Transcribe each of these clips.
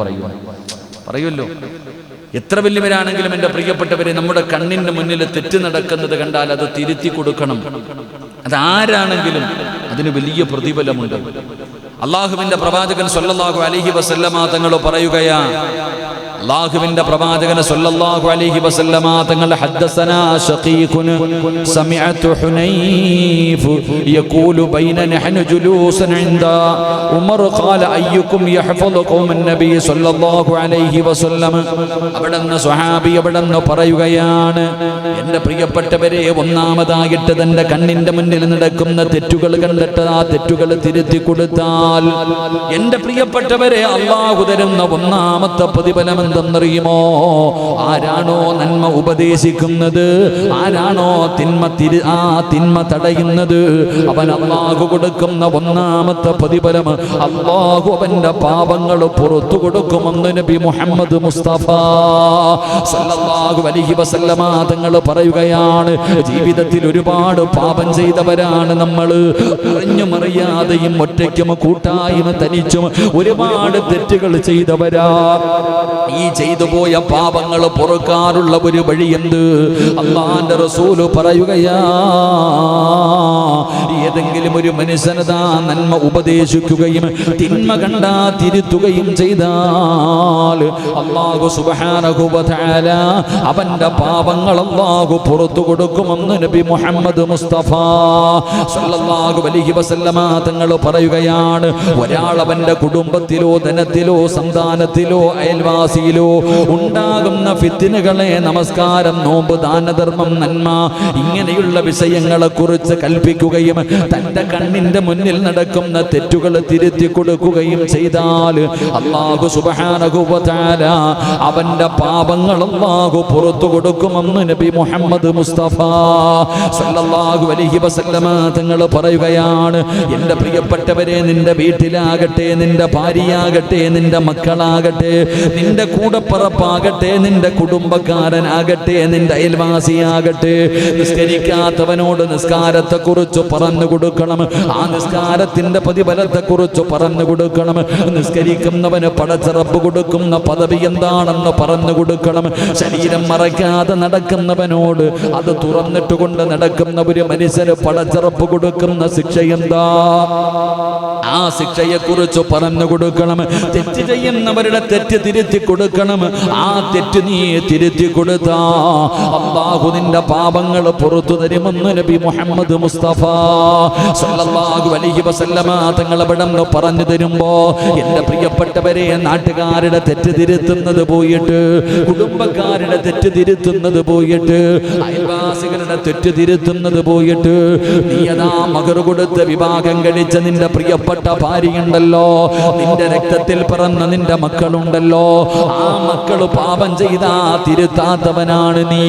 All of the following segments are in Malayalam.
പറയുമല്ലോ. എത്ര വലിയവരാണെങ്കിലും എൻ്റെ പ്രിയപ്പെട്ടവരെ, നമ്മുടെ കണ്ണിൻ്റെ മുന്നിൽ തെറ്റ് നടക്കുന്നത് കണ്ടാൽ അത് തിരുത്തി കൊടുക്കണം. അതാരാണെങ്കിലും അതിന് വലിയ പ്രതിഫലമുണ്ട്. അള്ളാഹുവിൻ്റെ പ്രവാചകൻ സ്വല്ലല്ലാഹു അലൈഹി വസല്ലമ തങ്ങൾ പറയുകയാ, അല്ലാഹുവിന്റെ പ്രവാചകൻ സ്വല്ലല്ലാഹു അലൈഹി വസല്ലമ തങ്ങൾ ഹദ്ദസനാ ശഖീഖുൻ സമിഅതു ഹുനൈഫ് യഖൂലു ബൈന നഹ്നു ജുലൂസൻ ഇൻദ ഉമർ ഖാല അയ്യുക്കും യഹ്ഫദു ഖൗമൻ നബി സ്വല്ലല്ലാഹു അലൈഹി വസല്ലം. അവിടുന്ന് സ്വഹാബി അവിടുന്ന് പറയുകയാണ്, എൻ്റെ പ്രിയപ്പെട്ടവരെ, ഒന്നാമതായിട്ട് തൻ്റെ കണ്ണിൻ്റെ മുന്നിൽ നടക്കുന്ന തെറ്റുകൾ കണ്ടിട്ട് ആ തെറ്റുകൾ തിരുത്തി കൊടുത്താൽ എൻ്റെ പ്രിയപ്പെട്ടവരെ, അല്ലാഹു തരുന്ന ഒന്നാമത്തെ പ്രതിഫലം എന്തെന്നറിയുമോ? ആരാണോ നന്മ ഉപദേശിക്കുന്നത്, ആരാണോ തിന്മ തടയുന്നത്, അവൻ അല്ലാഹു കൊടുക്കുന്ന ഒന്നാമത്തെ പ്രതിഫലം അല്ലാഹു അവന്റെ പാപങ്ങൾ പുറത്തു കൊടുക്കുമെന്ന് നബി മുഹമ്മദ് മുസ്തഫ സല്ലല്ലാഹു അലൈഹി വസല്ലമ തങ്ങൾ പറയുകയാണ്. ജീവിതത്തിൽ ഒരുപാട് പാപം ചെയ്തവരാണ് നമ്മൾ. അറിഞ്ഞും അറിയാതെയും ഒറ്റയ്ക്കും കൂട്ടായും തനിച്ചും ഒരുപാട് തെറ്റുകൾ ചെയ്തവരാ. ഈ ചെയ്തു പോയ പാപങ്ങൾ പൊറുക്കാനുള്ള ഒരു വഴി എന്ത്? അല്ലാഹുവിന്റെ റസൂല് പറയുകയാ, ഏതെങ്കിലും ഒരു മനുഷ്യനതാ നന്മ ഉപദേശിക്കുകയും തിന്മ കണ്ടാ തിരുത്തുകയും ചെയ്താൽ അല്ലാഹു സുബ്ഹാനഹു വ തആല അവന്റെ പാപങ്ങൾ അല്ലാഹു പുറത്തു കൊടുക്കുമെന്ന് നബി മുഹമ്മദ് മുസ്തഫ സല്ലല്ലാഹു അലൈഹി വസല്ലമ തങ്ങൾ പറയുകയാണ്. ഒരാൾ അവന്റെ കുടുംബത്തിലോ ധനത്തിലോ സന്താനത്തിലോ അയൽവാസിയിലോ ഉണ്ടാകുന്ന ഫിത്നകളെ, നമസ്കാരം, നോമ്പ്, ദാനധർമ്മം, നന്മ, ഇങ്ങനെയുള്ള വിഷയങ്ങളെ കുറിച്ച് കൽപ്പിക്കുകയും തന്റെ കണ്ണിന്റെ മുന്നിൽ നടക്കുന്ന തെറ്റുകൾ തിരുത്തി കൊടുക്കുകയും ചെയ്താൽ അല്ലാഹു സുബ്ഹാനഹു വ തആല അവന്റെ പാപങ്ങൾ അല്ലാഹു പുറത്തു കൊടുക്കുമെന്ന് നബി മുഹമ്മദ് മുസ്തഫ സല്ലല്ലാഹു അലൈഹി വസല്ലമ തങ്ങൾ പറയുകയാണ്. എൻ്റെ പ്രിയപ്പെട്ടവരെ, നിന്റെ വീട്ടിലാകട്ടെ, നിന്റെ ഭാര്യയാകട്ടെ, നിന്റെ മക്കളാകട്ടെ, നിന്റെ കൂടപ്പറപ്പാകട്ടെ, നിന്റെ കുടുംബക്കാരനാകട്ടെ, നിന്റെ അയൽവാസിയാകട്ടെ, നിസ്കരിക്കാത്തവനോട് നിസ്കാരത്തെ കുറിച്ച് പറഞ്ഞു കൊടുക്കണം. ആ നിസ്കാരത്തിന്റെ പ്രതിഫലത്തെ കുറിച്ച് പറഞ്ഞു കൊടുക്കണം. നിസ്കരിക്കുന്നവന് പടച്ചറപ്പ് കൊടുക്കുന്ന പദവി എന്താണെന്ന് പറഞ്ഞു കൊടുക്കണം. ശരീരം മറയ്ക്കാതെ നടക്കുന്നവനോട് അത് തുറന്നിട്ട് കൊണ്ട് നടക്കുന്ന ഒരു മനുഷ്യന് പടച്ചറപ്പ് കൊടുക്കുന്ന ശിക്ഷ എന്താ? ആ ശിക്ഷയെ കുറിച്ച് പറഞ്ഞു കൊടുക്കണം. തെറ്റ് ചെയ്യുന്നവരുടെ തെറ്റ് തിരുത്തി കൊടുക്കണം. ആ തെറ്റ് നീ തിരുത്തി കൊടുത്താ അല്ലാഹു നിന്റെ പാപങ്ങൾ പുറത്തു തരുമെന്ന് നബി മുഹമ്മദ് മുസ്തഫ സല്ലല്ലാഹു അലൈഹി വസല്ലമ തങ്ങൾ അവിടുന്ന് പറഞ്ഞു തരുമ്പോ, എൻ്റെ പ്രിയപ്പെട്ടവരെ, നാട്ടുകാരുടെ തെറ്റ് തിരുത്തുന്നത് പോയിട്ട്, കുടുംബക്കാരുടെ തെറ്റ് തിരുത്തുന്നത് പോയിട്ട്, അയൽവാസികളുടെ തെറ്റ് തിരുത്തുന്നത് പോയിട്ട്, നീയതാ മഹർ കൊടുത്ത് വിവാഹം കഴിച്ച നിന്റെ പ്രിയപ്പെട്ട ഭാര്യയുണ്ടല്ലോ, നിന്റെ രക്തത്തിൽ പിറന്ന നിന്റെ മക്കളുണ്ടല്ലോ, ആ മക്കള് പാപം ചെയ്താ തിരുത്താത്തവനാണ് നീ.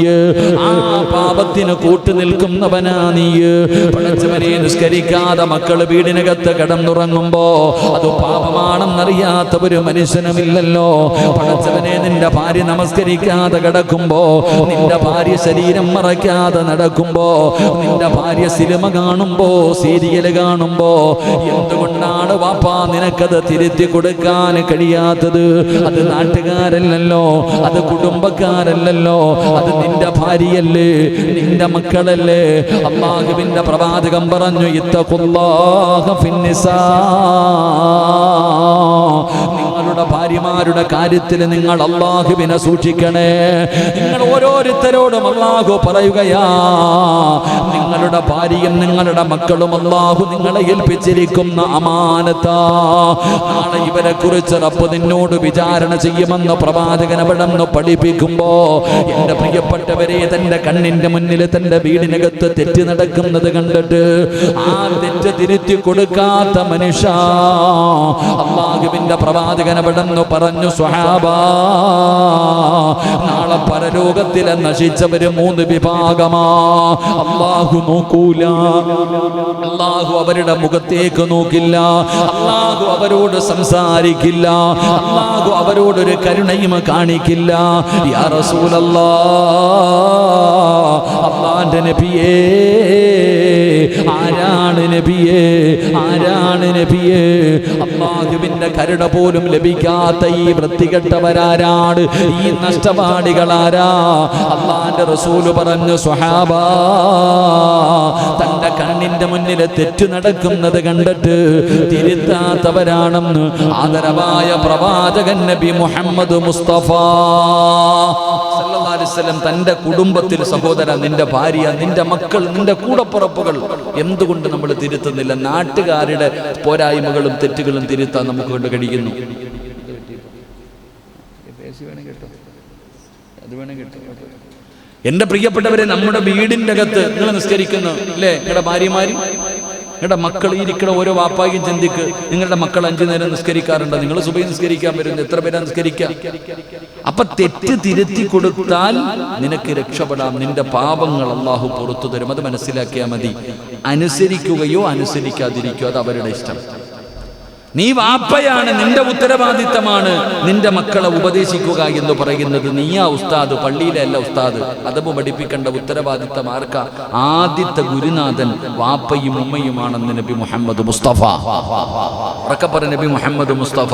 ആ പാപത്തിന് കൂട്ടു നിൽക്കുന്നവനാ നീ. പടച്ചവനെ, നിസ്കരിക്കാതെ മക്കള് വീടിനകത്ത് കിടന്നുറങ്ങുമ്പോ അത് പാപമാണെന്നറിയാത്ത ഒരു മനുഷ്യനുമില്ലല്ലോ. പടച്ചവനെ, നിന്റെ ഭാര്യ നമസ്കരിക്കാതെ കിടക്കുമ്പോ, നിന്റെ ഭാര്യ ശരീരം മറയ്ക്കാതെ നടക്കുമ്പോ, നിന്റെ ഭാര്യ സിനിമ കാണുമ്പോ, സീരിയല് കാണുമ്പോ, എന്തുകൊണ്ടാണ് വാപ്പാ നിനക്കത് തിരുത്തി കൊടുക്കാൻ കഴിയാത്തത്? അത് നാട്ടുകാരല്ലല്ലോ, അത് കുടുംബക്കാരല്ലല്ലോ, അത് നിന്റെ ഭാര്യയല്ലേ, നിന്റെ മക്കളല്ലേ. അല്ലാഹുവിന്റെ പ്രവാചകൻ പറഞ്ഞു, ഇത്തഖുല്ലാഹ ഫിന്നിസാ, നിങ്ങളുടെ ഭാര്യമാരുടെ കാര്യത്തിൽ നിങ്ങൾ അല്ലാഹുവിനെ സൂക്ഷിക്കണേ. നിങ്ങൾ ഓരോരുത്തരോടും അല്ലാഹു പറയുകയാ, നിങ്ങളുടെ ഭാര്യയും നിങ്ങളുടെ മക്കളും അല്ലാഹു നിങ്ങളെ ഏൽപ്പിച്ചിരിക്കുന്ന അമാനത്താ. നാളെ ഇവരെ കുറിച്ച് റബ്ബ് നിന്നോട് വിചാരണ ചെയ്യുമെന്ന് പ്രവാചകൻ അവിടുന്ന് പഠിപ്പിക്കുമ്പോ, എൻ്റെ പ്രിയപ്പെട്ടവരെ, തന്റെ കണ്ണിന്റെ മുന്നിൽ തന്റെ വീടിനകത്ത് തെറ്റ് നടക്കുന്നത് കണ്ടിട്ട് ആ തെറ്റ് തിരുത്തി കൊടുക്കാത്ത മനുഷ്യ, അല്ലാഹുവിന്റെ പ്രവാചകൻ അവിടുന്ന് പറഞ്ഞു, സ്വഹാബാ, നാളെ പരലോകത്തിലെ നശിച്ചവര് 3 വിഭാഗമാ. അല്ലാഹു നോക്കൂല, അല്ലാഹു അവരുടെ മുഖത്തേക്ക് നോക്കില്ല, അല്ലാഹു അവരോട് സംസാരിക്കില്ല, അല്ലാഹു അവരോടൊരു കരുണയും കാണിക്കില്ല. യാ റസൂലല്ലാഹ്, അല്ലാഹുവിന്റെ നബിയേ, ആരാണ് നബിയേ, ആരാണ് നബിയേ? അല്ലാഹുവിന്റെ കരുണ പോലും ലഭിക്കും ഉപകരിക്കാത്ത ഈ വൃത്തികെട്ടവരാരാണ്? ഈ നഷ്ടപാടികളാരാ? അല്ലാഹുവിന്റെ റസൂല് പറഞ്ഞു, സ്വഹാബ, തന്റെ കണ്ണിന്റെ മുന്നിൽ തെറ്റു നടക്കുന്നത് കണ്ടിട്ട് തിരുത്താത്തവരാണെന്ന് ആദരവായ പ്രവാചകൻ നബി മുഹമ്മദ് മുസ്തഫ സല്ലല്ലാഹു അലൈഹി വസല്ലം തന്റെ കുടുംബത്തിൽ, സഹോദര, നിന്റെ ഭാര്യ, നിന്റെ മക്കൾ, നിന്റെ കൂടപ്പുറപ്പുകൾ എന്തുകൊണ്ട് നമ്മൾ തിരുത്തുന്നില്ല? നാട്ടുകാരുടെ പോരായ്മകളും തെറ്റുകളും തിരുത്താൻ നമുക്ക് കൊണ്ട് കഴിയുന്നു. എന്റെ പ്രിയപ്പെട്ടവരെ, നമ്മുടെ വീടിന്റെ അകത്ത് നിങ്ങൾ നിസ്കരിക്കുന്നു അല്ലേ? നിങ്ങളുടെ ഭാര്യമാര്, നിങ്ങളുടെ മക്കൾ, ഇരിക്കുന്ന ഓരോ വാപ്പായും ചിന്തിക്ക്. നിങ്ങളുടെ മക്കൾ 5 നേരം നിസ്കരിക്കാറുണ്ട്. നിങ്ങൾ സുബഹി നിസ്കരിക്കാൻ വരുന്നത് എത്ര പേരാ നിസ്കരിക്കാം? അപ്പൊ തെറ്റ് തിരുത്തി കൊടുത്താൽ നിനക്ക് രക്ഷപ്പെടാം. നിന്റെ പാപങ്ങൾ അള്ളാഹു പുറത്തു തരും. അത് മനസ്സിലാക്കിയാൽ മതി. അനുസരിക്കുകയോ അനുസരിക്കാതിരിക്കുകയോ അത് അവരുടെ ഇഷ്ടം. നീ വാപ്പയാണ്, നിന്റെ ഉത്തരവാദിത്തമാണ് നിന്റെ മക്കളെ ഉപദേശിക്കുക എന്ന് പറയുന്നത്. നീയാ ഉസ്താദ്, പള്ളിയിലെ അല്ല ഉസ്താദ്. അതബ് പഠിപ്പിക്കേണ്ട ഉത്തരവാദിത്തം ആർക്കാ? ആദ്യത്തെ ഗുരുനാഥൻ വാപ്പയും ഉമ്മയുമാണെന്ന് നബി മുഹമ്മദ് മുസ്തഫ. ഉറക്കപ്പറ, നബി മുഹമ്മദ് മുസ്തഫ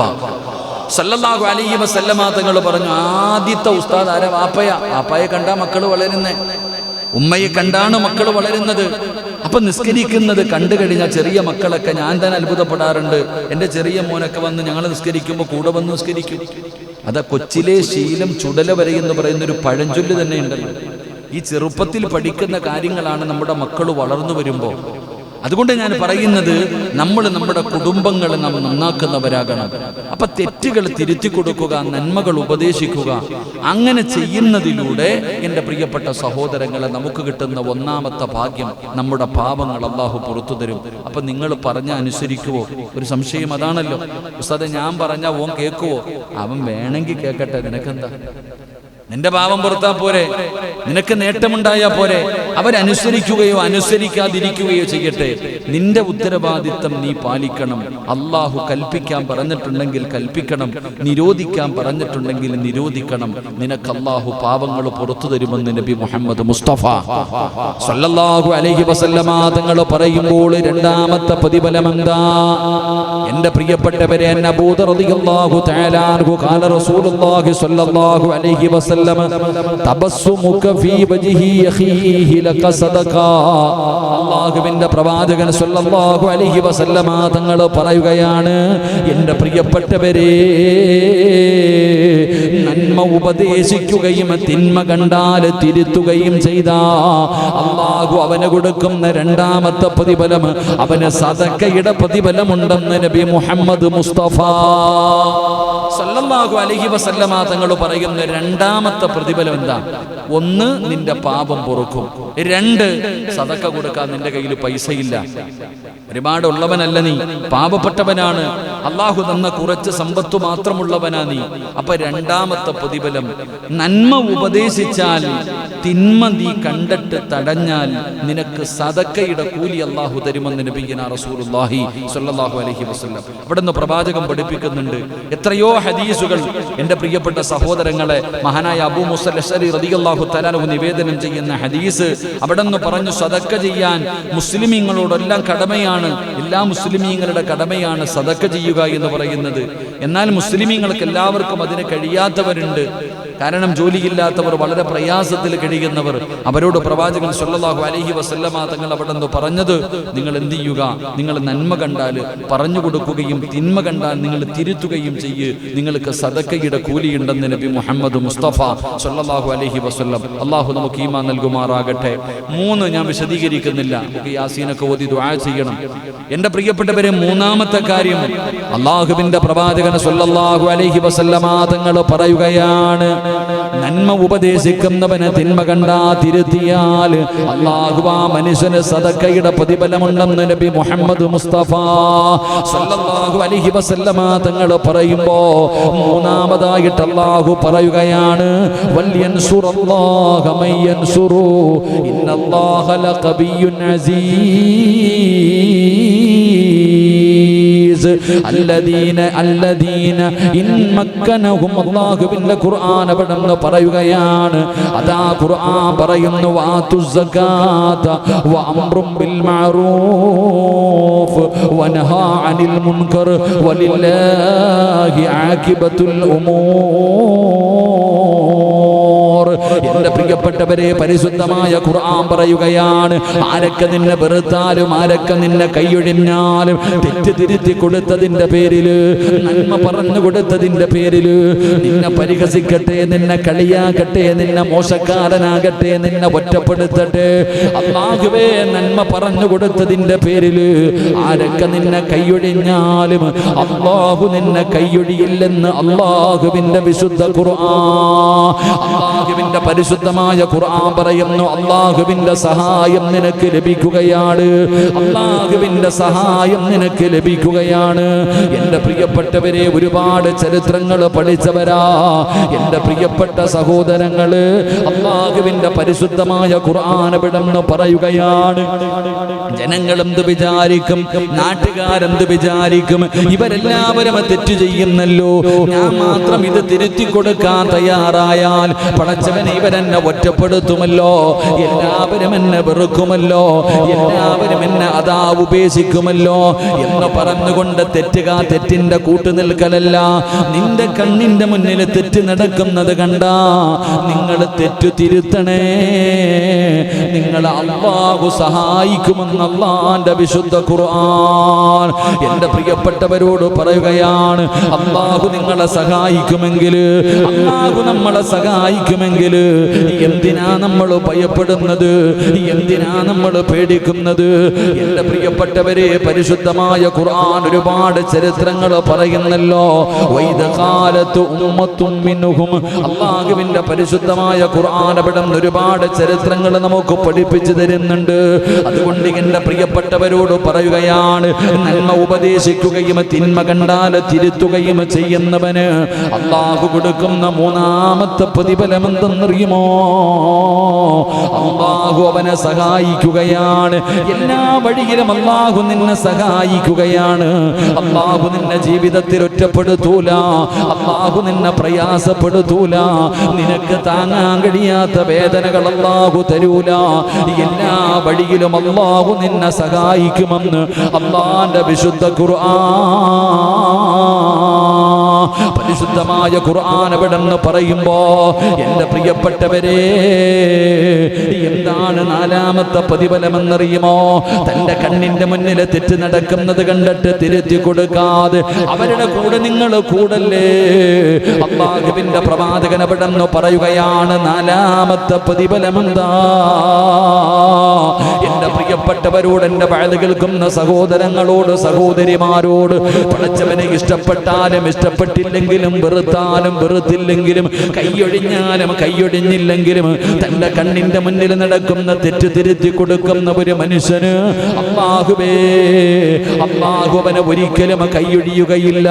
സല്ലല്ലാഹു അലൈഹി വസല്ലമ തങ്ങൾ പറഞ്ഞു, ആദ്യത്തെ ഉസ്താദ് ആരാ? വാപ്പയാ. വാപ്പയെ കണ്ടാ മക്കൾ വളരുന്നേ, ഉമ്മയെ കണ്ടാണ് മക്കൾ വളരുന്നത്. അപ്പൊ നിസ്കരിക്കുന്നത് കണ്ടു കഴിഞ്ഞാൽ ചെറിയ മക്കളൊക്കെ, ഞാൻ തന്നെ അത്ഭുതപ്പെടാറുണ്ട്. എൻ്റെ ചെറിയ മോനൊക്കെ വന്ന് ഞങ്ങൾ നിസ്കരിക്കുമ്പോൾ കൂടെ വന്ന് നിസ്കരിക്കും. അതാ കൊച്ചിലെ ശീലം ചുടല വരെ എന്ന് പറയുന്നൊരു പഴഞ്ചൊല്ല് തന്നെ ഉണ്ടല്ലോ. ഈ ചെറുപ്പത്തിൽ പഠിക്കുന്ന കാര്യങ്ങളാണ് നമ്മുടെ മക്കൾ വളർന്നു വരുമ്പോൾ. അതുകൊണ്ട് ഞാൻ പറയുന്നത്, നമ്മൾ നമ്മുടെ കുടുംബങ്ങളെ നാം നന്നാക്കുന്നവരാകണം. അപ്പൊ തെറ്റുകൾ തിരുത്തി കൊടുക്കുക, നന്മകൾ ഉപദേശിക്കുക. അങ്ങനെ ചെയ്യുന്നതിലൂടെ എൻ്റെ പ്രിയപ്പെട്ട സഹോദരങ്ങളെ, നമുക്ക് കിട്ടുന്ന ഒന്നാമത്തെ ഭാഗ്യം, നമ്മുടെ പാപങ്ങൾ അല്ലാഹു പുറത്തു തരും. അപ്പൊ നിങ്ങൾ പറഞ്ഞ അനുസരിക്കുവോ? ഒരു സംശയം അതാണല്ലോ. ഉസ്താദേ, ഞാൻ പറഞ്ഞാൽ ഓൻ കേൾക്കുവോ? അവൻ വേണമെങ്കിൽ കേൾക്കട്ടെ, നിനക്കെന്താ? നിന്റെ പാപം പുറത്താ പോരെ, നിനക്ക് നേട്ടമുണ്ടായാ പോരെ. അവരനുസരിക്കുകയോ അനുസരിക്കാതിരിക്കുകയോ ചെയ്യട്ടെ. നിന്റെ ഉത്തരവാദിത്തം നീ പാലിക്കണം. അള്ളാഹു കൽപ്പിക്കാൻ പറഞ്ഞിട്ടുണ്ടെങ്കിൽ കൽപ്പിക്കണം, നിരോധിക്കാൻ പറഞ്ഞിട്ടുണ്ടെങ്കിൽ നിരോധിക്കണം. നിനക്ക് അള്ളാഹു പാപങ്ങൾ പുറത്തു തരുമെന്ന് നബി മുഹമ്മദ് മുസ്തഫ സല്ലല്ലാഹു അലൈഹി വസല്ലമ തങ്ങൾ പറയുമ്പോൾ രണ്ടാമത്തെ പ്രതിഫലം എന്താ? എന്റെ പ്രിയപ്പെട്ടവരെ, അബൂ ദർ റളിയല്ലാഹു തആല അൻഹു ഖാല റസൂലുള്ളാഹി സ്വല്ലല്ലാഹു അലൈഹി വസല്ലം, തബസ്സുമുക ഫീ വജ്ഹി അഖീഹി ലക സദഖ. അല്ലാഹുവിന്റെ പ്രവാചകൻ സ്വല്ലല്ലാഹു അലൈഹി വസല്ലമ തങ്ങൾ പറയുകയാണ്, എന്റെ പ്രിയപ്പെട്ടവരെ, നന്മ ഉപദേശിക്കുകയും തിന്മ കണ്ടാൽ തിരുത്തുകയും ചെയ്താ അല്ലാഹു അവന് കൊടുക്കുന്ന രണ്ടാമത്തെ പ്രതിഫലം, അവന് സദഖയുടെ പ്രതിഫലമുണ്ടെന്ന് നബി മുഹമ്മദ് മുസ്തഫ സല്ലല്ലാഹു അലൈഹി വസല്ലമ തങ്ങൾ പറയുന്ന രണ്ടാമത്തെ പ്രതിഫലം എന്താ? 1, നിന്റെ പാപം പൊറുക്കും. 2, സദഖ കൊടുക്കാൻ നിന്റെ കയ്യിൽ പൈസയില്ല, ഒരുപാടുള്ളവനല്ല നീ, പാപപ്പെട്ടവനാണ്, അള്ളാഹു തന്ന കുറച്ച് സമ്പത്ത് മാത്രമുള്ളവനാ നീ. അപ്പൊ രണ്ടാമത്തെ പ്രതിഫലം, നന്മ ഉപദേശിച്ചാൽ തിന്മ നീ കണ്ടിട്ട് തടഞ്ഞാൽ നിനക്ക് സദഖയുടെ കൂലി അള്ളാഹു തരുമെന്ന് നബിയുനാ റസൂലുള്ളാഹി സ്വല്ലല്ലാഹു അലൈഹി വസല്ലം. അവിടുന്ന് പ്രവാചകൻ പഠിപ്പിക്കുന്നുണ്ട്. എത്രയോ ഹദീസുകൾ എൻ്റെ പ്രിയപ്പെട്ട സഹോദരങ്ങളെ, മഹാനായ അബൂ മൂസ അശ്അരി റളിയല്ലാഹു തആല അൻഹു നിവേദനം ചെയ്യുന്ന ഹദീസ്, അവിടുന്ന് പറഞ്ഞു, സദഖ ചെയ്യാൻ മുസ്ലിമീങ്ങളോടെല്ലാം കടമയാണ്, എല്ലാ മുസ്ലിമീങ്ങളുടെ കടമയാണ് സദഖ ചെയ്യുക എന്ന് പറയുന്നത്. എന്നാൽ മുസ്ലിമീങ്ങൾക്ക് എല്ലാവർക്കും അതിന് കഴിയാത്തവരുണ്ട്. കാരണം ജോലിയില്ലാത്തവർ, വളരെ പ്രയാസത്തിൽ കഴിയുന്നവർ. അവരോട് പ്രവാചകൻ സ്വല്ലല്ലാഹു അലൈഹി വസല്ലമ തങ്ങൾ അവിടുന്ന് പറഞ്ഞത്, നിങ്ങൾ എന്ത് ചെയ്യുക? നിങ്ങൾ നന്മ കണ്ടാൽ പറഞ്ഞു കൊടുക്കുകയും തിന്മ കണ്ടാൽ നിങ്ങൾ തിരുത്തുകയും ചെയ്യ്, നിങ്ങൾക്ക് സദഖയുടെ കൂലിയുണ്ടെന്ന് നബി മുഹമ്മദ് മുസ്തഫ സ്വല്ലല്ലാഹു അലൈഹി വസല്ലം. അള്ളാഹു നമുക്ക് ഈമാൻ നൽകുമാറാകട്ടെ. 3 ഞാൻ വിശദീകരിക്കുന്നില്ല, നമുക്ക് യാസീനൊക്കെ ഓതി ദുആ ചെയ്യണം. എൻ്റെ പ്രിയപ്പെട്ടവരെ, മൂന്നാമത്തെ കാര്യം, അള്ളാഹുവിന്റെ പ്രവാചകൻ സ്വല്ലല്ലാഹു അലൈഹി വസല്ലമ തങ്ങൾ പറയുകയാണ്, നന്മ ഉപദേശിക്കുന്നവന് തിന്മ കണ്ടാ തിരുത്തിയാൽ അല്ലാഹു ആ മനുഷ്യന് സദഖയുടെ പ്രതിഫലമുണ്ടെന്ന് നബി മുഹമ്മദ് മുസ്തഫ സല്ലല്ലാഹു അലൈഹി വസല്ലമ തങ്ങൾ പറയുമ്പോ മൂന്നാമതായിട്ട് അല്ലാഹു പറയുകയാണ്, വൽയൻസുറല്ലാഹ മയ്യൻസുറു ഇന്നല്ലാഹ ലഖവിയ്യുൻ അസീസ്. ഇബ്ലീസ് അല്ലദീന ഇൻ മക്കനഹും അല്ലാഹുവിന്റെ ഖുർആൻ അവിടെന്ന് പറയുകയാണ്. അതാ ഖുർആൻ പറയുന്നു വാതു സകാത വഅംറും ബിൽ മഅറൂഫ് വനഹാ അനിൽ മുൻകർ വലില്ലാഹി ആഖിബത്തുൽ ഉമൂർ. എന്റെ പ്രിയപ്പെട്ടവരെ, പരിശുദ്ധമായ ഖുർആൻ പറയുകയാണ്, ആരൊക്കെ നിന്നെ വെറുത്താലും ആരൊക്കെ നിന്നെ കൈയൊഴിഞ്ഞാലും തെറ്റ് തിരുത്തി കൊടുത്തതിന്റെ പേരില്, നന്മ പറഞ്ഞു കൊടുത്തതിന്റെ പേരില്, നിന്നെ പരിഹസിക്കട്ടെ, നിന്നെ കളിയാക്കട്ടെ, നിന്നെ മോശക്കാരനാകട്ടെ, നിന്നെ ഒറ്റപ്പെടുത്തട്ടെ, അല്ലാഹുവേ നന്മ പറഞ്ഞു കൊടുത്തതിന്റെ പേരില് ആരൊക്കെ നിന്നെ കൈയൊഴിഞ്ഞാലും അല്ലാഹു നിന്നെ കൈയൊഴിയില്ലെന്ന് അല്ലാഹുവിന്റെ വിശുദ്ധ ഖുർആൻ, അല്ലാഹുവിന്റെ പരിശുദ്ധമായ ഖുർആൻ പറയുന്നു. അല്ലാഹുവിന്റെ സഹായം നിനക്ക് ലഭിക്കുകയാണ്, അല്ലാഹുവിന്റെ സഹായം നിനക്ക് ലഭിക്കുകയാണ്. എന്റെ പ്രിയപ്പെട്ടവരെ, ഒരുപാട് ചരിത്രങ്ങൾ പഠിച്ചവരാ എന്റെ പ്രിയപ്പെട്ട സഹോദരങ്ങള്. അല്ലാഹുവിന്റെ പരിശുദ്ധമായ ഖുർആൻ ഇവിടെന്ന് പറയുകയാണ്, ജനങ്ങൾ എന്ത് വിചാരിക്കും, നാട്ടുകാരെന്ത് വിചാരിക്കും, ഇവരെല്ലാവരും തെറ്റ് ചെയ്യുന്നല്ലോ, ഞാൻ മാത്രം ഇത് തിരുത്തി കൊടുക്കാൻ തയ്യാറായാൽ പടച്ചവനെ ഇവരെന്നെ ഒറ്റപ്പെടുത്തുമല്ലോ, എല്ലാവരും എന്നെ വെറുക്കുമല്ലോ, എല്ലാവരും എന്നെ അതാ ഉപേക്ഷിക്കുമല്ലോ എന്ന് പറഞ്ഞുകൊണ്ട് തെറ്റിന്റെ കൂട്ടുനിൽക്കലല്ല. നിന്റെ കണ്ണിന്റെ മുന്നിൽ തെറ്റ് നടക്കുന്നത് കണ്ടാ നിങ്ങൾ തെറ്റു തിരുത്തണേ, നിങ്ങളെ അല്ലാഹു സഹായിക്കുമെന്ന് അല്ലാഹുവിന്റെ വിശുദ്ധ ഖുർആൻ എന്റെ പ്രിയപ്പെട്ടവരോട് പറയുകയാണ്. അല്ലാഹു നിങ്ങളെ സഹായിക്കുമെങ്കിൽ, അല്ലാഹു നമ്മളെ സഹായിക്കുമെങ്കിൽ എന്തിനാ നമ്മൾ ഭയപ്പെടുന്നത്, എന്തിനാ നമ്മൾ പേടിക്കുന്നത്? എന്റെ പ്രിയപ്പെട്ടവരെ, പരിശുദ്ധമായ ഖുർആൻ ഒരുപാട് ചരിത്രങ്ങൾ പറയുന്നല്ലോ. വൈദകാലത്തു ഉമ്മത്തും മിൻഹും, അല്ലാഹുവിന്റെ പരിശുദ്ധമായ ഖുർആൻ അവിടെ ഒരുപാട് ചരിത്രങ്ങൾ നമുക്ക് പഠിപ്പിച്ചു തരുന്നുണ്ട്. അതുകൊണ്ട് എന്റെ പ്രിയപ്പെട്ടവരോട് പറയുകയാണ്, നന്മ ഉപദേശിക്കുകയും തിന്മ കണ്ടാൽ തിരുത്തുകയും ചെയ്യുന്നവന് അല്ലാഹു കൊടുക്കുന്ന മൂന്നാമത്തെ പ്രതിഫലം എന്തെന്നറിയുമോ? അല്ലാഹു അവനെ സഹായിക്കുകയാണ്. എല്ലാ വഴിയിലും അല്ലാഹു നിന്നെ സഹായിക്കുകയാണ്. അല്ലാഹു നിന്നെ ജീവിതത്തിൽ ഒറ്റപ്പെടുത്തൂല, അല്ലാഹു നിന്നെ പ്രയാസപ്പെടുത്തൂല, നിനക്ക് താങ്ങാൻ കഴിയാത്ത വേദനകൾ അല്ലാഹു തരൂല. എല്ലാ വഴിയിലും അല്ലാഹു നിന്നെ സഹായിക്കുമെന്ന് അല്ലാഹുവിന്റെ വിശുദ്ധ ഖുർആൻ, പരിശുദ്ധമായ ഖുർആൻ എവിടെന്ന് പറയുമ്പോ എന്റെ പ്രിയപ്പെട്ടവരെ, എന്താണ് നാലാമത്തെ പ്രതിഫലമെന്നറിയുമോ? തന്റെ കണ്ണിന്റെ മുന്നിൽ തെറ്റ് നടക്കുന്നത് കണ്ടിട്ട് തിരുത്തി കൊടുക്കാതെ അവരുടെ കൂടെ നിങ്ങൾ കൂടല്ലേ. അല്ലാഹുവിന്റെ പ്രവാചകൻ എവിടെന്ന് പറയുകയാണ്, നാലാമത്തെ പ്രതിഫലമെന്താ? എന്റെ പ്രിയപ്പെട്ടവരോട്, എന്റെ വയത് കേൾക്കുന്ന സഹോദരങ്ങളോട്, സഹോദരിമാരോട്, പടച്ചവനെ ഇഷ്ടപ്പെട്ടാലും ഇഷ്ടപ്പെട്ടില്ലെങ്കിലും, വെറുത്താലും വെറുത്തില്ലെങ്കിലും, കൈയൊഴിഞ്ഞാലും കൈയൊഴിഞ്ഞില്ലെങ്കിലും തന്റെ കണ്ണിന്റെ മുന്നിൽ നടക്കുന്ന തെറ്റ് തിരുത്തി കൊടുക്കുന്ന ഒരു മനുഷ്യന് അല്ലാഹുവേ, അല്ലാഹു അവനെ ഒരിക്കലും കൈയൊഴിയുകയില്ല.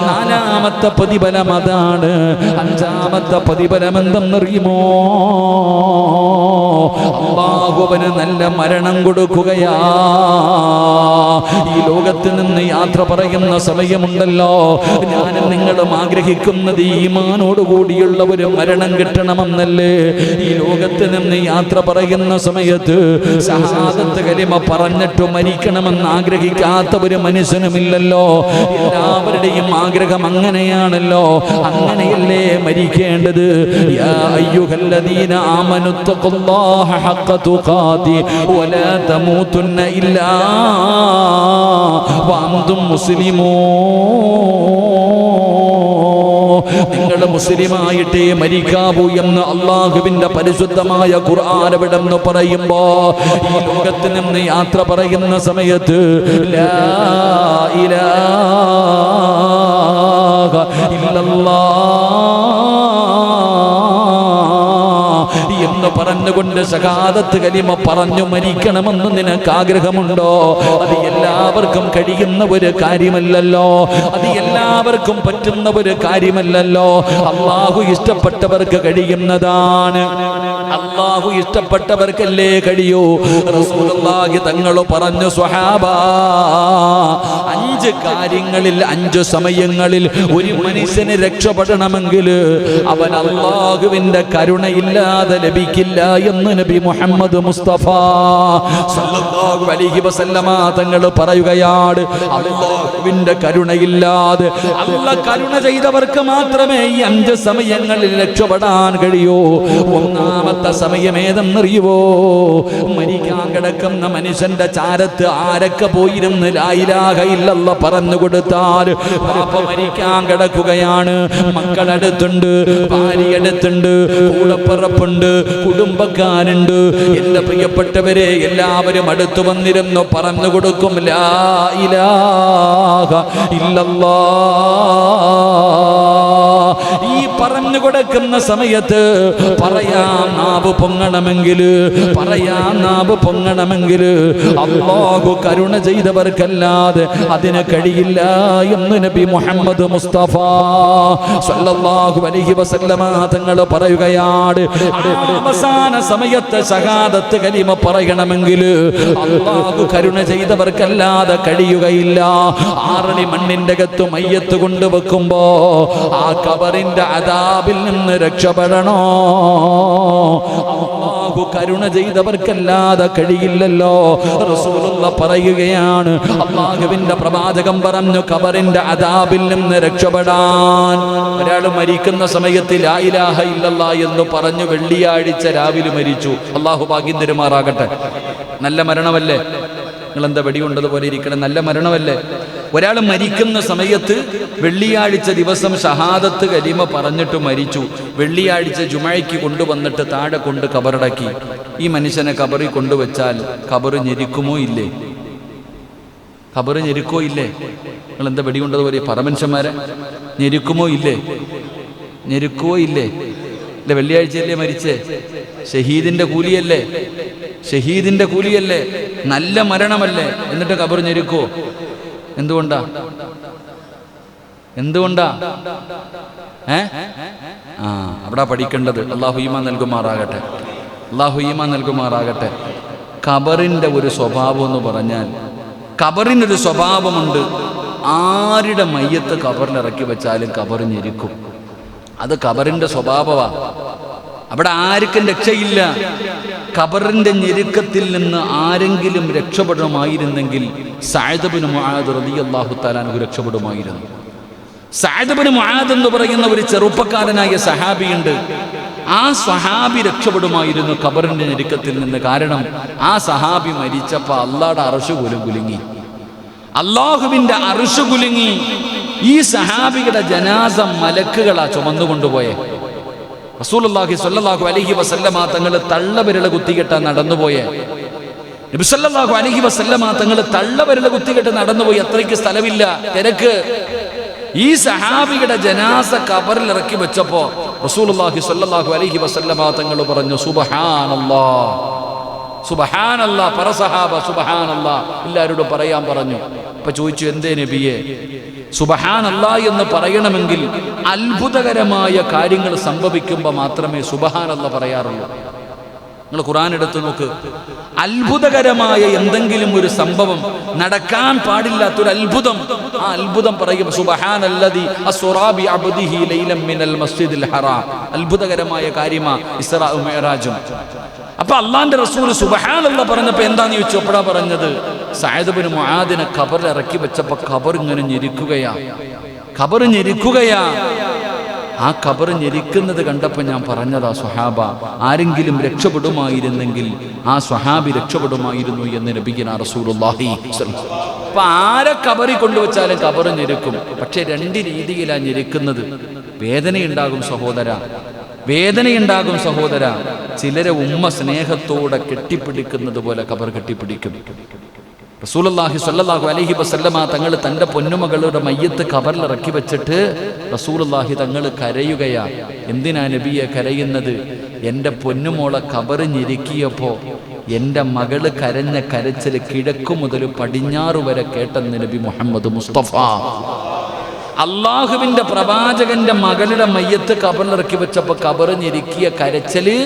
നാലാമത്തെ പ്രതിഫലം അതാണ്. അഞ്ചാമത്തെ പ്രതിഫലം എന്തെന്നറിയുമോ? അല്ലാഹു അവന് നല്ല മരണം കൊടുക്കുകയാ. ഈ ലോകത്തിൽ നിന്ന് യാത്ര പറയുന്ന സമയമുണ്ടല്ലോ, ഞാനും നിങ്ങളും ആഗ്രഹിക്കുന്നത് ഈമാനോടുകൂടിയുള്ള ഒരു മരണം കിട്ടണമെന്നല്ലേ? ഈ ലോകത്ത് നിന്ന് യാത്ര പറയുന്ന സമയത്ത് ശഹാദത്ത് കലിമ പറഞ്ഞിട്ട് മരിക്കണമെന്ന് ആഗ്രഹിക്കാത്ത ഒരു മനുഷ്യനുമില്ലല്ലോ. എല്ലാവരുടെയും ആഗ്രഹം അങ്ങനെയാണല്ലോ. അങ്ങനെയല്ലേ മരിക്കേണ്ടത്? യാ അയ്യുഹല്ലദീന ആമനു തഖുല്ലാഹ ഹഖ തുഖാതി വലാ തമൂതുന്ന ഇല്ലാ വഅൻതും മുസ്ലിമൂൻ. നിങ്ങൾ മുസ്ലിമായിട്ടേ മരിക്കാവൂ എന്ന് അല്ലാഹുവിന്റെ പരിശുദ്ധമായ ഖുർആൻ എവിടെന്ന് പറയുമ്പോ, ഈ ലോകത്ത് നിന്ന് യാത്ര പറയുന്ന സമയത്ത് ലാ ഇലാഹ ഇല്ലല്ലാഹ് എന്ന് പറഞ്ഞുകൊണ്ട് ശഹാദത്ത് കലിമ പറഞ്ഞു മരിക്കണമെന്ന് നിനക്ക് ആഗ്രഹമുണ്ടോ? അത് എല്ലാവർക്കും കഴിയുന്ന ഒരു കാര്യമല്ലല്ലോ, അത് എല്ലാവർക്കും പറ്റുന്ന ഒരു കാര്യമല്ലല്ലോ. അല്ലാഹു ഇഷ്ടപ്പെട്ടവർക്ക് കഴിയുന്നതാണ്. അല്ലാഹു ഇഷ്ടപ്പെട്ടവർക്കല്ലേ കഴിയൂ. റസൂലുള്ളാഹി തങ്ങൾ പറഞ്ഞു, സ്വഹാബാ, 5 കാര്യങ്ങളിൽ 5 സമയങ്ങളിൽ ഒരു മനുഷ്യന് രക്ഷപ്പെടണമെങ്കിൽ അവൻ അല്ലാഹുവിന്റെ കരുണയില്ലാതെ ലഭിക്കില്ല എന്ന് നബി മുഹമ്മദ് മുസ്തഫ സല്ലല്ലാഹു അലൈഹി വസല്ലമ തങ്ങൾ പറയുകയാണ്. അല്ലാഹുവിന്റെ കരുണയില്ലാതെ, അല്ലാഹു കരുണ ചെയ്തവർക്ക് മാത്രമേ ഈ 5 സമയങ്ങളിൽ രക്ഷപ്പെടാൻ കഴിയൂ. ഒന്നാമത്തെ സമയം ഏതെന്നറിയുവോ? മരിക്കാൻ കിടക്കുന്ന മനുഷ്യന്റെ ചാരത്ത് ആരൊക്കെ പോയിരുന്ന് ലാ ഇലാഹ ഇല്ലല്ലാഹ് പറഞ്ഞു കൊടുത്താൽ, പാപ്പ മരിക്കാൻ കിടക്കുകയാണ്, മക്കളടുത്തുണ്ട്, ഭാര്യയടുത്തുണ്ട്, കൂടപ്പിറപ്പുണ്ട്, കുടുംബക്കാരുണ്ട്, എന്റെ പ്രിയപ്പെട്ടവരെ എല്ലാവരും അടുത്തു വന്നിരുന്നു പറഞ്ഞു കൊടുക്കും, ലാ ഇലാഹ ഇല്ലല്ലാഹ്. ഈ പറഞ്ഞു കൊടുക്കുന്ന സമയത്ത് പറയാൻ നാവ് പൊങ്ങണമെങ്കിൽ അല്ലാഹു കരുണ ചെയ്തവർക്കല്ലാതെ അതിന് കഴിയില്ല എന്ന് നബി മുഹമ്മദ് മുസ്തഫ സല്ലല്ലാഹു അലൈഹി വസല്ലമ തങ്ങൾ പറയുകയാണ്. അവസാന സമയത്ത് ശഹാദത്ത് കലിമ പറയണമെങ്കിൽ അല്ലാഹു കരുണ ചെയ്തവർക്കല്ലാതെ കഴിയുകയില്ല. 6 മണ്ണിന്റെ അകത്ത് മയ്യത്ത് കൊണ്ടുവെക്കുമ്പോ ആ ഖബറിന്റെ അദാബിൽ നിന്ന് രക്ഷപ്പെടണോ? അല്ലാഹു കരുണ ചെയ്തവർക്കല്ലാതെ കഴിയില്ലല്ലോ. റസൂലുള്ളാഹി പറയുകയാണ്, അല്ലാഹുവിന്റെ പ്രവാചകൻ പറഞ്ഞു, ഖബറിന്റെ അദാബിൽ നിന്ന് രക്ഷപ്പെടാൻ ഒരാൾ മരിക്കുന്ന സമയത്ത് ലാ ഇലാഹ ഇല്ലല്ലാഹ് എന്ന് പറഞ്ഞു വെള്ളിയാഴ്ച രാവിലെ മരിച്ചു. അല്ലാഹു ഭാഗ്യം തരുമാറാകട്ടെ. നല്ല മരണമല്ലേ? നിങ്ങളെന്താ വെടികൊണ്ടതുപോലെ ഇരിക്കണം? നല്ല മരണമല്ലേ? ഒരാൾ മരിക്കുന്ന സമയത്ത് വെള്ളിയാഴ്ച ദിവസം ഷഹാദത്ത് കലിമ പറഞ്ഞിട്ട് മരിച്ചു. വെള്ളിയാഴ്ച ജുമഅയ്ക്ക് കൊണ്ടുവന്നിട്ട് താഴെ കൊണ്ട് ഖബറടക്കി. ഈ മനുഷ്യനെ ഖബറിൽ കൊണ്ടുവച്ചാൽ ഖബറ് ഞെരിക്കുമോ ഇല്ലേ? ഖബറ് ഞെരുക്കോ ഇല്ലേ? നിങ്ങളെന്താ വെടികൊണ്ടതുപോലെ പറമനുഷ്യന്മാരെ ഞെരുക്കുമോ ഇല്ലേ? ഞെരുക്കുവോ ഇല്ലേ? അല്ലെ, വെള്ളിയാഴ്ചയല്ലേ മരിച്ചേ? ഷഹീദിന്റെ കൂലിയല്ലേ? ഷഹീദിന്റെ കൂലിയല്ലേ? നല്ല മരണമല്ലേ? എന്നിട്ട് ഖബർ ഞെരുക്കോ? എന്തുകൊണ്ടാ? അവിടെ പഠിക്കേണ്ടത്. അല്ലാഹു ഈമാൻ നൽകുമാറാകട്ടെ. അല്ലാഹു ഈമാൻ നൽകുമാറാകട്ടെ. ഖബറിന്റെ ഒരു സ്വഭാവം എന്ന് പറഞ്ഞാൽ, ഖബറിനൊരു സ്വഭാവമുണ്ട്. ആരുടെ മയ്യത്ത് ഖബറിലിറക്കി വെച്ചാലും ഖബർ ഞെരുക്കും. അത് ഖബറിന്റെ സ്വഭാവമാണ്. അവിടെ ആർക്കും രക്ഷയില്ല. ഖബറിന്റെ ഞെരുക്കത്തിൽ നിന്ന് ആരെങ്കിലും രക്ഷപ്പെടുമായിരുന്നെങ്കിൽ സഅദ് ഇബ്നു മുആദ് റളിയല്ലാഹു തആല അൻഹു രക്ഷപ്പെടുമായിരുന്നു. സഅദ് ഇബ്നു മുആദ് എന്ന് പറയുന്ന ഒരു ചെറുപ്പക്കാരനായ സഹാബിയുണ്ട്. ആ സഹാബി രക്ഷപ്പെടുമായിരുന്നു ഖബറിന്റെ ഞെരുക്കത്തിൽ നിന്ന്. കാരണം ആ സഹാബി മരിച്ചപ്പോൾ അല്ലാഹുവിന്റെ അർശ് കുലുങ്ങി. അല്ലാഹുവിന്റെ അർശ് കുലുങ്ങി. ഈ സഹാബിയുടെ ജനാസ മലക്കുകളാ ചുമന്നുകൊണ്ടുപോയെ. റസൂലുള്ളാഹി സ്വല്ലല്ലാഹു അലൈഹി വസല്ലമ തങ്ങൾ തള്ളവിരൽ കുത്തികെട്ടാ നടന്നുപോയെ. നബി സല്ലല്ലാഹു അലൈഹി വസല്ലമ തങ്ങൾ തള്ളവിരൽ കുത്തികെട്ട് നടന്നുപോയി. അത്രയ്ക്ക് സ്ഥലമില്ല, തിരക്ക്. ഈ സഹാബിയുടെ ജനാസ ഖബറിൽ ഇറക്കി വെച്ചപ്പോ റസൂലുള്ളാഹി സ്വല്ലല്ലാഹു അലൈഹി വസല്ലമ തങ്ങൾ പറഞ്ഞു, സുബ്ഹാനല്ലാഹ്, സുബ്ഹാനല്ലാഹ്. പറ സഹാബ, സുബ്ഹാനല്ലാഹ്. എല്ലാവരോടും പറയാൻ പറഞ്ഞു. അപ്പൊ ചോദിച്ചു, എന്തേ നബിയെ? സുബ്ഹാനല്ലാഹ് എന്ന് പറയണമെങ്കിൽ അത്ഭുതകരമായ കാര്യങ്ങൾ സംഭവിക്കുമ്പോൾ മാത്രമേ സുബ്ഹാനല്ലാഹ് പറയാറുള്ളൂ. നിങ്ങൾ ഖുർആൻ എടുത്തു നോക്ക്. അത്ഭുതകരമായ എന്തെങ്കിലും ഒരു സംഭവം, നടക്കാൻ പാടില്ലാത്തൊരു അത്ഭുതം, ആ അത്ഭുതം പറയും സുബ്ഹാനല്ലദി അസ്റാ ബി അബ്ദിഹി ലൈലൻ മിനൽ മസ്ജിദിൽ ഹറാം. അത്ഭുതകരമായ കാര്യമാ ഇസ്റാഉ മിഅ്റാജും. അപ്പൊ അള്ളാന്റെ റസൂൽ സുബ്ഹാനല്ലാഹ് പറഞ്ഞപ്പോ എന്താന്ന് ചോദിച്ചു. എപ്പോഴാ പറഞ്ഞത്? സഅദ് ഇബ്നു മുആദിനെ ഖബറിൽ ഇറക്കി വെച്ചപ്പോ ഖബർ ഇങ്ങനെ ഞെരുക്കുകയാ. ഖബർ ഞെരുക്കുകയാ. ആ ഖബർ ഞെരിക്കുന്നത് കണ്ടപ്പോൾ ഞാൻ പറഞ്ഞതാ, സ്വഹാബ, ആരെങ്കിലും രക്ഷപ്പെടുമായിരുന്നെങ്കിൽ ആ സ്വഹാബി രക്ഷപ്പെടുമായിരുന്നു എന്ന് നബിയുനാ റസൂലുള്ളാഹി. അപ്പൊ ആരെ ഖബറിൽ കൊണ്ടുവച്ചാലും ഖബർ ഞെരുക്കും. പക്ഷെ 2 രീതിയിലാണ് ഞെരുക്കുന്നത്. വേദനയുണ്ടാകും സഹോദര, വേദനയുണ്ടാകും സഹോദര. ചിലരെ ഉമ്മ സ്നേഹത്തോടെ കെട്ടിപ്പിടിക്കുന്നത് പോലെ ഖബർ കെട്ടിപ്പിടിക്കും. റസൂലുള്ളാഹി സ്വല്ലല്ലാഹു അലൈഹി വസല്ലമ തങ്ങൾ തൻ്റെ പൊന്നുമകളുടെ മയ്യത്ത് ഖബറിലിറക്കി വെച്ചിട്ട് റസൂലുള്ളാഹി തങ്ങൾ കരയുകയാ. എന്തിനാ നബിയെ കരയുന്നത്? എൻ്റെ പൊന്നുമോളെ ഖബറ് ഞെരുക്കിയപ്പോൾ എൻ്റെ മകള് കരഞ്ഞ കരച്ചിൽ കിഴക്കു മുതൽ പടിഞ്ഞാറ് വരെ കേട്ടെന്ന് നബി മുഹമ്മദ് മുസ്തഫ. അള്ളാഹുവിൻ്റെ പ്രവാചകന്റെ മകളുടെ മയ്യത്ത് ഖബറിലിറക്കി വെച്ചപ്പോൾ ഖബറ് ഞെരുക്കിയ കരച്ചില്,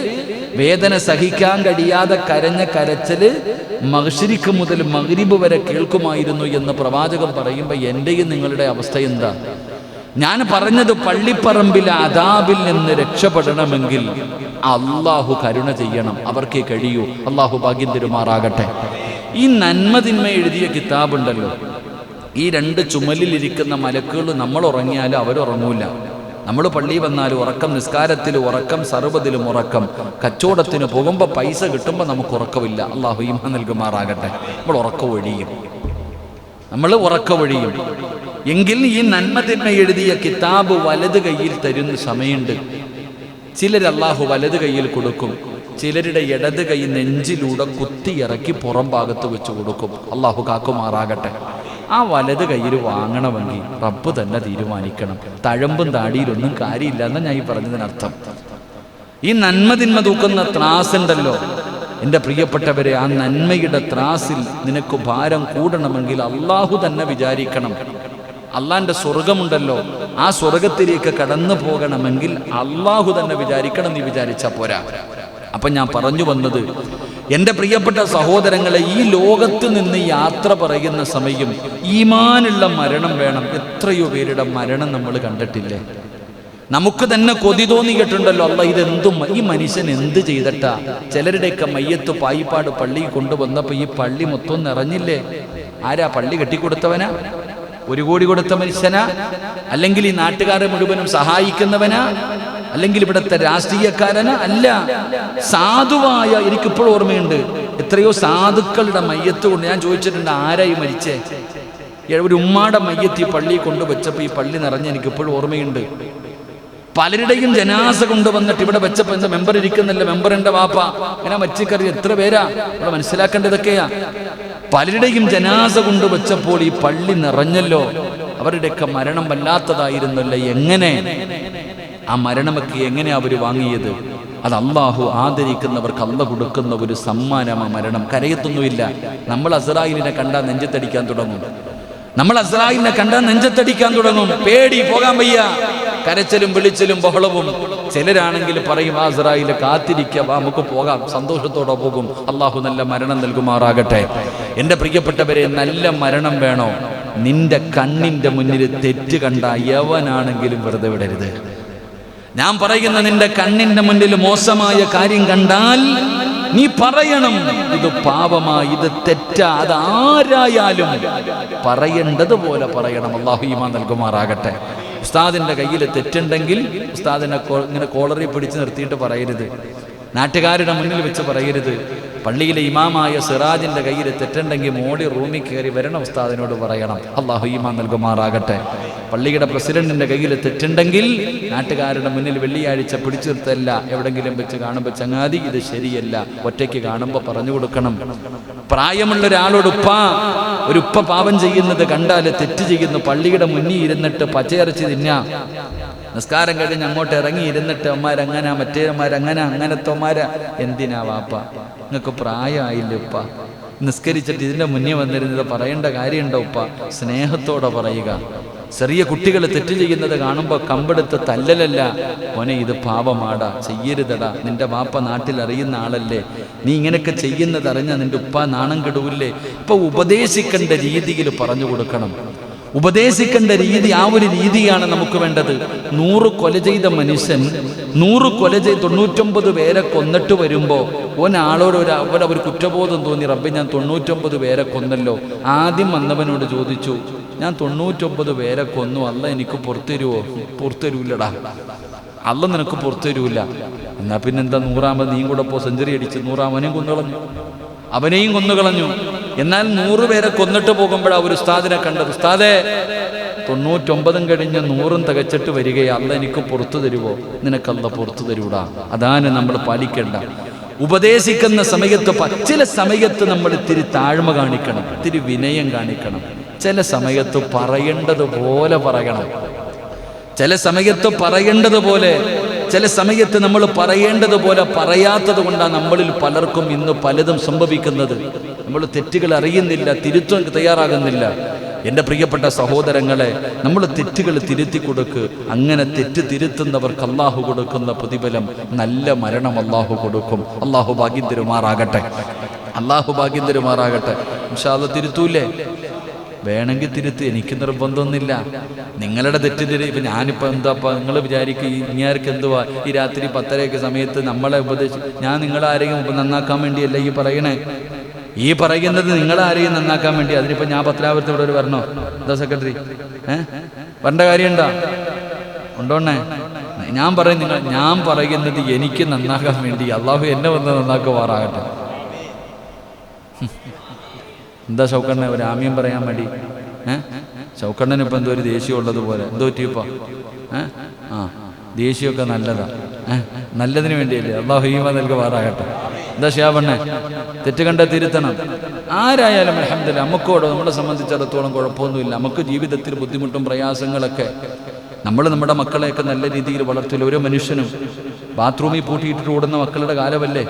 വേദന സഹിക്കാൻ കഴിയാതെ കരഞ്ഞ കരച്ചില് മഗ്‌രിബ് മുതൽ മഗ്‌രിബ് വരെ കേൾക്കുമായിരുന്നു എന്ന് പ്രവാചകൻ പറയുമ്പോൾ എൻ്റെയും നിങ്ങളുടെ അവസ്ഥ എന്താ? ഞാൻ പറഞ്ഞത് പള്ളിപ്പറമ്പിലെ അദാബിൽ നിന്ന് രക്ഷപ്പെടണമെങ്കിൽ അള്ളാഹു കരുണ ചെയ്യണം, അവർക്കേ കഴിയൂ. അള്ളാഹു ഭാഗ്യം തരുമാറാകട്ടെ. ഈ നന്മതിന്മ എഴുതിയ കിതാബുണ്ടല്ലോ, ഈ രണ്ട് ചുമലിലിരിക്കുന്ന മലക്കുകൾ നമ്മൾ ഉറങ്ങിയാലും അവരുറങ്ങൂല. നമ്മൾ പള്ളി വന്നാലും ഉറക്കം, നിസ്കാരത്തിൽ ഉറക്കം, സർവ്വതിലും ഉറക്കം. കച്ചവടത്തിന് പോകുമ്പോൾ പൈസ കിട്ടുമ്പോൾ നമുക്ക് ഉറക്കമില്ല. അള്ളാഹു ഈമാൻ നൽകുമാറാകട്ടെ. നമ്മൾ ഉറക്ക വഴിയും എങ്കിൽ ഈ നന്മതിന്മ എഴുതിയ കിതാബ് വലത് കയ്യിൽ തരുന്ന സമയമുണ്ട്. ചിലർ അള്ളാഹു വലത് കയ്യിൽ കൊടുക്കും, ചിലരുടെ ഇടത് കൈ നെഞ്ചിലൂടെ കുത്തിയിറക്കി പുറം ഭാഗത്ത് വെച്ച് കൊടുക്കും. അള്ളാഹു കാക്കുമാറാകട്ടെ. ആ വലത് കയ്യിൽ വാങ്ങണമെങ്കിൽ റബ്ബ് തന്നെ തീരുമാനിക്കണം. തഴമ്പും താടിയിലൊന്നും കാര്യമില്ല എന്നാ ഞാൻ ഈ പറഞ്ഞതിനർത്ഥം. ഈ നന്മതിന്മ തൂക്കുന്ന ത്രാസുണ്ടല്ലോ എൻ്റെ പ്രിയപ്പെട്ടവരെ, ആ നന്മയുടെ ത്രാസിൽ നിനക്ക് ഭാരം കൂടണമെങ്കിൽ അള്ളാഹു തന്നെ വിചാരിക്കണം. അള്ളാന്റെ സ്വർഗമുണ്ടല്ലോ, ആ സ്വർഗത്തിലേക്ക് കടന്നു പോകണമെങ്കിൽ അള്ളാഹു തന്നെ വിചാരിക്കണം. നീ വിചാരിച്ചാൽ പോരാ. അപ്പം ഞാൻ പറഞ്ഞു വന്നത്, എൻ്റെ പ്രിയപ്പെട്ട സഹോദരങ്ങളെ, ഈ ലോകത്ത് നിന്ന് യാത്ര പറയുന്ന സമയം ഈമാനുള്ള മരണം വേണം. എത്രയോ പേരുടെ മരണം നമ്മൾ കണ്ടിട്ടില്ലേ? നമുക്ക് തന്നെ കൊതി തോന്നിയിട്ടുണ്ടല്ലോ, അല്ല ഇതെന്തും, ഈ മനുഷ്യൻ എന്ത് ചെയ്തിട്ടാ? ചിലരുടെയൊക്കെ മയ്യത്ത് പായിപ്പാട് പള്ളി കൊണ്ടുവന്നപ്പോൾ ഈ പള്ളി മൊത്തം നിറഞ്ഞില്ലേ? ആരാ? പള്ളി കെട്ടിക്കൊടുത്തവനാ? 1 കോടി കൊടുത്ത മനുഷ്യനാ? അല്ലെങ്കിൽ ഈ നാട്ടുകാരെ മുഴുവനും സഹായിക്കുന്നവനാ? അല്ലെങ്കിൽ ഇവിടുത്തെ രാഷ്ട്രീയക്കാരനാ? അല്ല, സാധുവായ, എനിക്കിപ്പോഴും ഓർമ്മയുണ്ട്, എത്രയോ സാധുക്കളുടെ മയ്യത്ത് കൊണ്ട് ഞാൻ ചോദിച്ചിട്ടുണ്ട്, ആരായി മരിച്ചേ? ഒരു ഉമ്മാടെ മയ്യത്ത് ഈ പള്ളി കൊണ്ടുവച്ചപ്പോൾ ഈ പള്ളി നിറഞ്ഞ് എനിക്കിപ്പോഴും ഓർമ്മയുണ്ട്. പലരുടെയും ജനാസ കൊണ്ടുവന്നിട്ട് ഇവിടെ വെച്ചപ്പോൾ എന്താ മെമ്പർ ഇരിക്കുന്നില്ല, മെമ്പറിന്റെ വാപ്പ ഇങ്ങനെ മരിച്ചറിയ എത്ര പേരാ? ഇവിടെ മനസ്സിലാക്കേണ്ടതൊക്കെയാ. പലരുടെയും ജനാസ കൊണ്ടുവച്ചപ്പോൾ ഈ പള്ളി നിറഞ്ഞല്ലോ. അവരുടെയൊക്കെ മരണം വല്ലാത്തതായിരുന്നല്ലോ. എങ്ങനെ ആ മരണമൊക്കെ എങ്ങനെയാ അവർ വാങ്ങിയത്? അത് അള്ളാഹു ആദരിക്കുന്നവർക്ക് അള്ള കൊടുക്കുന്ന ഒരു സമ്മാനമാ മരണം. കരയത്തൊന്നുമില്ല. നമ്മൾ അസ്രായിലിനെ കണ്ടാൽ നെഞ്ചത്തടിക്കാൻ തുടങ്ങും. പേടി, പോകാൻ വയ്യ. കരച്ചിലും വിളിച്ചിലും ബഹളവും. ചിലരാണെങ്കിൽ പറയും, ആ അസ്രായിലെ കാത്തിരിക്കുക, നമുക്ക് പോകാം, സന്തോഷത്തോടെ പോകും. അള്ളാഹു നല്ല മരണം നൽകുമാറാകട്ടെ. എൻ്റെ പ്രിയപ്പെട്ടവരെ, നല്ല മരണം വേണോ? നിന്റെ കണ്ണിൻ്റെ മുന്നിൽ തെറ്റ് കണ്ട യവനാണെങ്കിലും വെറുതെ വിടരുത്. ഞാൻ പറയുന്ന, നിന്റെ കണ്ണിന്റെ മുന്നിൽ മോശമായ കാര്യം കണ്ടാൽ നീ പറയണം, ഇത് പാപമാ, ഇത് തെറ്റാ. അത് ആരായാലും പറയേണ്ടതുപോലെ പറയണം. അല്ലാഹു ഈമാൻ നൽകുമാറാകട്ടെ. ഉസ്താദിന്റെ കയ്യിൽ തെറ്റുണ്ടെങ്കിൽ ഉസ്താദിനെ ഇങ്ങനെ കോളറിൽ പിടിച്ച് നിർത്തിയിട്ട് പറയരുത്. നാട്ടുകാരുടെ മുന്നിൽ വെച്ച് പറയരുത്. പള്ളിയിലെ ഇമാമായ സിറാജിന്റെ കയ്യിൽ തെറ്റുണ്ടെങ്കിൽ മോടി റൂമിൽ കയറി വരണം, ഉസ്താദിനോട് പറയണം. അല്ലാഹു ഈമാൻ നൽകുമാറാകട്ടെ. പള്ളിയുടെ പ്രസിഡന്റിന്റെ കയ്യിൽ തെറ്റുണ്ടെങ്കിൽ നാട്ടുകാരുടെ മുന്നിൽ വെള്ളിയാഴ്ച പിടിച്ചു നിർത്തല്ല, എവിടെങ്കിലും വെച്ച് കാണുമ്പോൾ ചങ്ങാതി ഇത് ശരിയല്ല, ഒറ്റയ്ക്ക് കാണുമ്പോൾ പറഞ്ഞു കൊടുക്കണം. പ്രായമുള്ള ഒരാളോട് ഒരു ഉപ്പ പാപം ചെയ്യുന്നത് കണ്ടാൽ, തെറ്റ് ചെയ്യുന്നു, പള്ളിയുടെ മുന്നിൽ ഇരുന്നിട്ട് പച്ചയിറച്ചി തിന്നാ, നിസ്കാരം കഴിഞ്ഞ് അങ്ങോട്ട് ഇറങ്ങി ഇരുന്നിട്ട് അമ്മാരങ്ങനെ, മറ്റേമാരങ്ങനെ, അങ്ങനത്തെ അമ്മാരാ. എന്തിനാ വാപ്പ, നിങ്ങൾക്ക് പ്രായമായില്ല ഉപ്പ, നിസ്കരിച്ചിട്ട് ഇതിൻ്റെ മുന്നേ വന്നിരുന്നത് പറയേണ്ട കാര്യമുണ്ടോ ഉപ്പ? സ്നേഹത്തോടെ പറയുക. ചെറിയ കുട്ടികൾ തെറ്റ് ചെയ്യുന്നത് കാണുമ്പോൾ കമ്പെടുത്ത് തല്ലലല്ല, മോനെ ഇത് പാപമാടാ, ചെയ്യരുതടാ, നിന്റെ വാപ്പ നാട്ടിൽ അറിയുന്ന ആളല്ലേ, നീ ഇങ്ങനെയൊക്കെ ചെയ്യുന്നത് അറിഞ്ഞാൽ നിന്റെ ഉപ്പ നാണം കെടുവില്ലേ? ഇപ്പൊ ഉപദേശിക്കേണ്ട രീതിയിൽ പറഞ്ഞു കൊടുക്കണം. ഉപദേശിക്കേണ്ട രീതി, ആ ഒരു രീതിയാണ് നമുക്ക് വേണ്ടത്. 100 കൊല ചെയ്ത മനുഷ്യൻ 100 കൊല ചെയ്ത് 99 പേരെ കൊന്നിട്ട് വരുമ്പോൾ ഒരാളോട് അവിടെ ഒരു കുറ്റബോധം തോന്നി, റബ്ബേ ഞാൻ 99 പേരെ കൊന്നല്ലോ. ആദ്യം വന്നവനോട് ചോദിച്ചു, ഞാൻ 99 പേരെ കൊന്നു, അല്ല എനിക്ക് പുറത്തരുവോ? പുറത്തരൂല്ലടാ, അല്ല നിനക്ക് പുറത്തരൂല്ല. എന്നാ പിന്നെന്താ, 100ാമത് നീയും കൂടെ പോ, സെഞ്ചുറി അടിച്ച് 100ാമനെയും കൊന്നുകളഞ്ഞു, അവനെയും കൊന്നുകളഞ്ഞു. എന്നാൽ 100 പേരെ കൊന്നിട്ട് പോകുമ്പോഴാ ഒരു ഉസ്താദിനെ കണ്ടത്. ഉസ്താദേ, 99 കഴിഞ്ഞ് 100 തികച്ചിട്ട് വരികയാ, അല്ല എനിക്ക് പുറത്തു തരുവോ? നിനക്കല്ല പുറത്തു തരൂടാ. അതാണ് നമ്മൾ പാലിക്കേണ്ട. ഉപദേശിക്കുന്ന സമയത്ത് ചില സമയത്ത് നമ്മൾ ഇത്തിരി താഴ്മ കാണിക്കണം, ഇത്തിരി വിനയം കാണിക്കണം. ചില സമയത്ത് പറയേണ്ടതുപോലെ പറയണം. ചില സമയത്ത് പറയേണ്ടതുപോലെ, ചില സമയത്ത് നമ്മൾ പറയേണ്ടതുപോലെ പറയാത്തത് കൊണ്ടാണ് നമ്മളിൽ പലർക്കും ഇന്ന് പലതും സംഭവിക്കുന്നത്. നമ്മൾ തെറ്റുകൾ അറിയുന്നില്ല, തിരുത്താൻ തയ്യാറാകുന്നില്ല. എൻ്റെ പ്രിയപ്പെട്ട സഹോദരങ്ങളെ, നമ്മൾ തെറ്റുകൾ തിരുത്തി കൊടുക്ക്. അങ്ങനെ തെറ്റ് തിരുത്തുന്നവർക്ക് അള്ളാഹു കൊടുക്കുന്ന പ്രതിഫലം നല്ല മരണം അള്ളാഹു കൊടുക്കും. അള്ളാഹു ഭാഗ്യം തരുമാറാകട്ടെ, അള്ളാഹു ഭാഗ്യം തരുമാറാകട്ടെ. ഇൻഷാ അല്ലാഹ് തിരുത്തൂലേ? വേണമെങ്കിൽ തിരുത്ത്, എനിക്ക് നിർബന്ധമൊന്നുമില്ല. നിങ്ങളുടെ തെറ്റിന് ഇപ്പം ഞാനിപ്പോൾ എന്താപ്പാ നിങ്ങൾ വിചാരിക്കും ഇങ്ങാർക്ക് എന്തുവാ ഈ രാത്രി 10:30 സമയത്ത് നമ്മളെ ഞാൻ നിങ്ങളാരെയും നന്നാക്കാൻ വേണ്ടിയല്ല ഈ പറയണേ. ഈ പറയുന്നത് നിങ്ങളാരെയും നന്നാക്കാൻ വേണ്ടി. അതിനിപ്പോൾ ഞാൻ പത്തനാപുരത്തോടെ ഒരു വരണോ? എന്താ സെക്രട്ടറി വരേണ്ട കാര്യമുണ്ടോ? ഉണ്ടോണ്ണേ? ഞാൻ പറയുന്നത് എനിക്ക് നന്നാക്കാൻ വേണ്ടി. അള്ളാഹു എന്നെ വന്ന് നന്നാക്കുമാറാകട്ടെ. എന്താ ഷൗക്കണ്ണ ഒരു ആമ്യം പറയാൻ വേണ്ടി? ഷൗക്കണ്ണന് ഇപ്പം എന്തോ ഒരു ദേഷ്യം ഉള്ളതുപോലെ. എന്തോ പറ്റിയപ്പോൾ ദേഷ്യമൊക്കെ നല്ലതാ, നല്ലതിന് വേണ്ടിയല്ലേ. അള്ളാഹു ഈമ നൽകുമാറാകട്ടെ. എന്താ ഷിയാബണ്ണേ, തെറ്റ് കണ്ട തിരുത്തണം. ആരായാലും അൽഹംദുലില്ലാ, നമുക്കോടോ നമ്മളെ സംബന്ധിച്ചിടത്തോളം കുഴപ്പമൊന്നുമില്ല. നമുക്ക് ജീവിതത്തിൽ ബുദ്ധിമുട്ടും പ്രയാസങ്ങളൊക്കെ, നമ്മൾ നമ്മുടെ മക്കളെയൊക്കെ നല്ല രീതിയിൽ വളർത്തില്ല. ഓരോ മനുഷ്യനും ബാത്റൂമിൽ പൂട്ടിയിട്ടിട്ട് ഓടുന്ന മക്കളുടെ കാലമല്ലേ.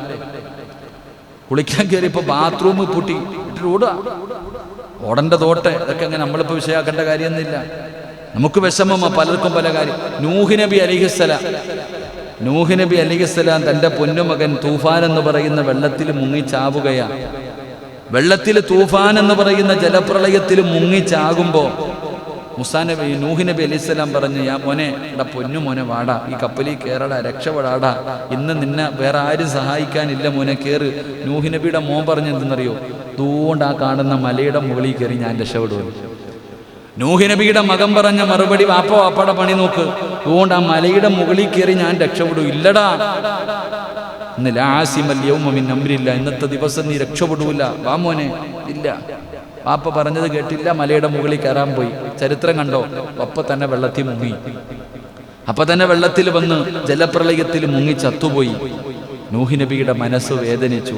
കുളിക്കാൻ കയറിയപ്പോൾ ബാത്റൂമിൽ പൂട്ടി ഇട്ടിട്ട് ഓടുക, ഓടേണ്ട തോട്ടെ. ഇതൊക്കെ അങ്ങനെ നമ്മളിപ്പോൾ വിഷയമാക്കേണ്ട കാര്യമൊന്നുമില്ല. നമുക്ക് വിഷമമോ പലർക്കും പല കാര്യം. നൂഹ് നബി അലൈഹിസ്സലാം തൻ്റെ പൊന്നുമകൻ തൂഫാൻ എന്ന് പറയുന്ന വെള്ളത്തിൽ മുങ്ങിച്ചാവുകയാണ്. വെള്ളത്തിൽ തൂഫാൻ എന്ന് പറയുന്ന ജലപ്രളയത്തിൽ മുങ്ങിച്ചാകുമ്പോൾ നൂഹ് നബി അലൈഹിസ്സലാം പറഞ്ഞു, യാ മോനെ, എടാ പൊന്നു മോനെ, വാടാ, ഈ കപ്പലിൽ കയറടാ, രക്ഷപ്പെടാടാ. ഇന്ന് നിന്നെ വേറെ ആരും സഹായിക്കാനില്ല മോനെ, കയറ്. നൂഹ് നബിയുടെ മോൻ പറഞ്ഞു എന്തെന്നറിയോ? അതുകൊണ്ട് ആ കാണുന്ന മലയുടെ മുകളിൽ കയറി ഞാൻ രക്ഷപ്പെടുന്നു. നൂഹ് നബിയുടെ മകൻ പറഞ്ഞ മറുപടി, വാപ്പയുടെ പണി നോക്ക്, അതുകൊണ്ട് ആ മലയുടെ മുകളിൽ കയറി ഞാൻ രക്ഷപ്പെടും. ഇല്ലടാ, ഇന്ന് ലാസിമൽ യൗമ മിൻ അംരില്ല, ഇന്നത്തെ ദിവസം നീ രക്ഷപ്പെടൂല, വാ മോനെ. ഇല്ല, വാപ്പ പറഞ്ഞത് കേട്ടില്ല, മലയുടെ മുകളിൽ കയറാൻ പോയി. ചരിത്രം കണ്ടോ? അപ്പൊ തന്നെ വെള്ളത്തിൽ മുങ്ങി. അപ്പൊ തന്നെ വെള്ളത്തിൽ വന്ന് ജലപ്രളയത്തിൽ മുങ്ങി ചത്തുപോയി. നൂഹ് നബിയുടെ മനസ്സ് വേദനിച്ചു.